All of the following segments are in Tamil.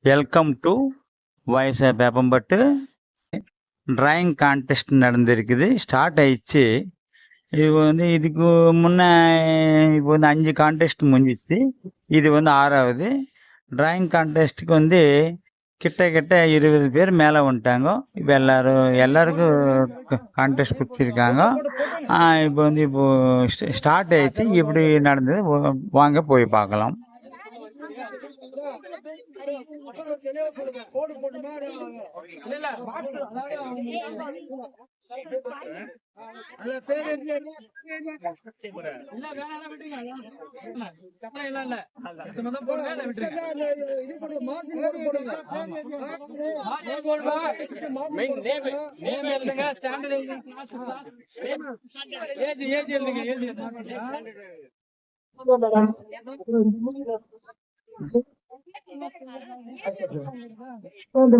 Welcome to voice Peppampattu. Drawing contest நடந்திருக்குது, ஸ்டார்ட் ஆயிடுச்சு. இதுக்கு முன்னே இப்போ 5 கான்டெஸ்ட் முடிஞ்சிச்சு. இது 6வது டிராயிங் கான்டெஸ்ட்டுக்கு கிட்ட 20 பேர் மேலே வந்துட்டாங்க. இப்போ எல்லாருக்கும் கான்டெஸ்ட் கொடுத்துருக்காங்க. இப்போ ஸ்டார்ட் ஆயிடுச்சு. எப்படி நடந்தது வாங்க போய் பார்க்கலாம்.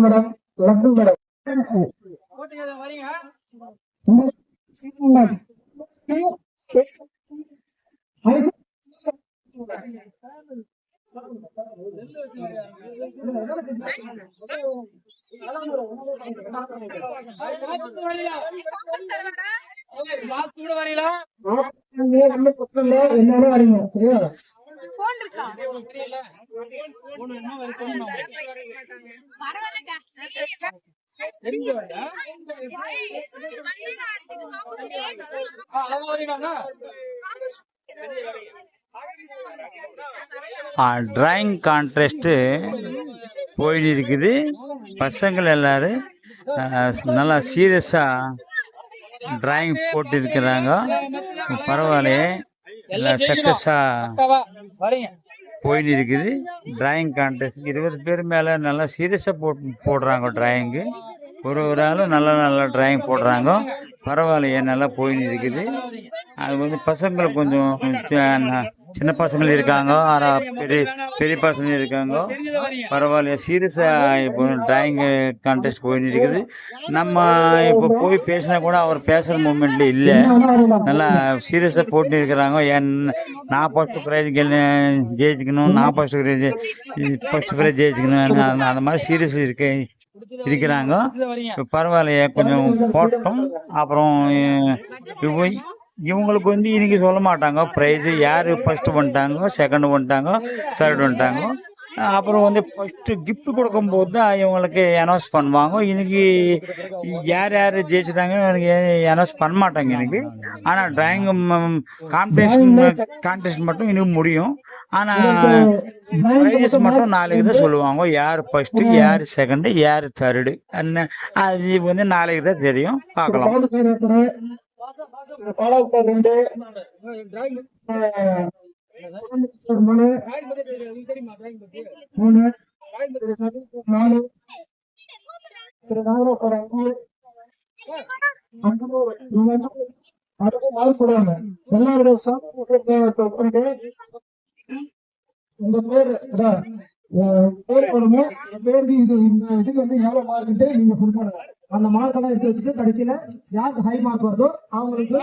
மேடம் லட்டு மேடம் என்னன்னு வரீங்க சரியா? டிராயிங் கான்டெஸ்ட் போயிட்டு இருக்குது. பசங்கள் எல்லாரும் நல்லா சீரியஸா டிராயிங் போட்டு இருக்கிறாங்க. பரவாயில்லையே, எல்லாம் சக்சஸா போயிட்டு இருக்குது. டிராயிங் கான்டெஸ்ட் 20 பேர் மேலே நல்லா சீரியஸாக போடுறாங்க டிராயிங்கு. ஒரு ஆளும் நல்ல டிராயிங் போடுறாங்க. பரவாயில்லையே, நல்லா போயின்னு இருக்குது. அது பசங்களுக்கு கொஞ்சம் சின்ன பசங்க இருக்காங்க, பெரிய பசங்க இருக்காங்க. பரவாயில்லையா, சீரியஸாக இப்போ டிராயிங் கான்டெஸ்ட் போயின்னு இருக்குது. நம்ம இப்போ போய் பேசினா கூட அவர் பேசுகிற மூமெண்ட்ல இல்லை, நல்லா சீரியஸாக போட்டு இருக்கிறாங்க. நான் ஃபஸ்ட்டு ப்ரைஸ் ஜெயிச்சுக்கணும், நான் ஃபஸ்ட்டு ப்ரைஸ் ஜெயிச்சுக்கணும், அந்த மாதிரி சீரியஸ் இருக்கிறாங்க. பரவாயில்லையே, கொஞ்சம் போட்டோம். அப்புறம் இவங்களுக்கு இன்னைக்கு சொல்ல மாட்டாங்க ப்ரைஸ் யார் ஃபர்ஸ்ட் வந்துட்டாங்க, செகண்ட் வந்துட்டாங்க, தேர்ட் வந்துட்டாங்க. அப்புறம் ஃபர்ஸ்ட் கிஃப்ட் கொடுக்கும்போது தான் இவங்களுக்கு அனௌன்ஸ் பண்ணுவாங்க. இன்னைக்கு யார் ஜெயிச்சிட்டாங்க அனௌன்ஸ் பண்ண மாட்டாங்க இன்னைக்கு. ஆனால் டிராயிங் கான்டெஸ்ட் மட்டும் இன்னும் முடியும். ஆனால் ப்ரைஸஸ் மட்டும் நாளைக்கு தான் சொல்லுவாங்க. யார் ஃபர்ஸ்ட், யார் செகண்ட், யார் தேர்டு, அது நாளைக்கு தான் தெரியும். பார்க்கலாம். உங்க பேரு பேர் போடுங்க. பேருக்கு இதுக்கு எவ்வளவு மார்க்ட்டு நீங்க கொடுக்கணும். அந்த மார்க் எல்லாம் எடுத்து வச்சுட்டு கடைசியில யாருக்கு ஹை மார்க் வருதோ அவங்களுக்கு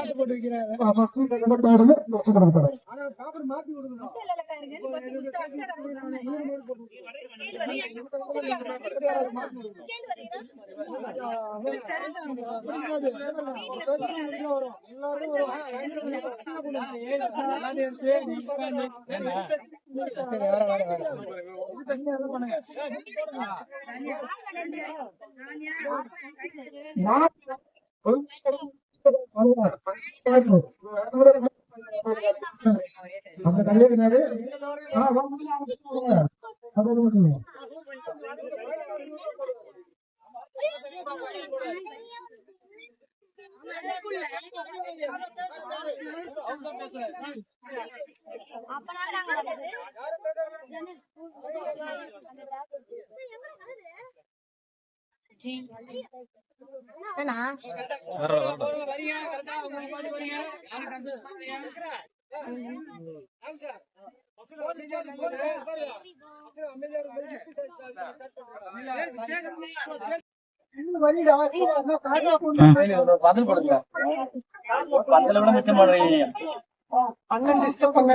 அந்த கல்யாணம் அண்ணன் டிஸ்டர்ப் பண்ண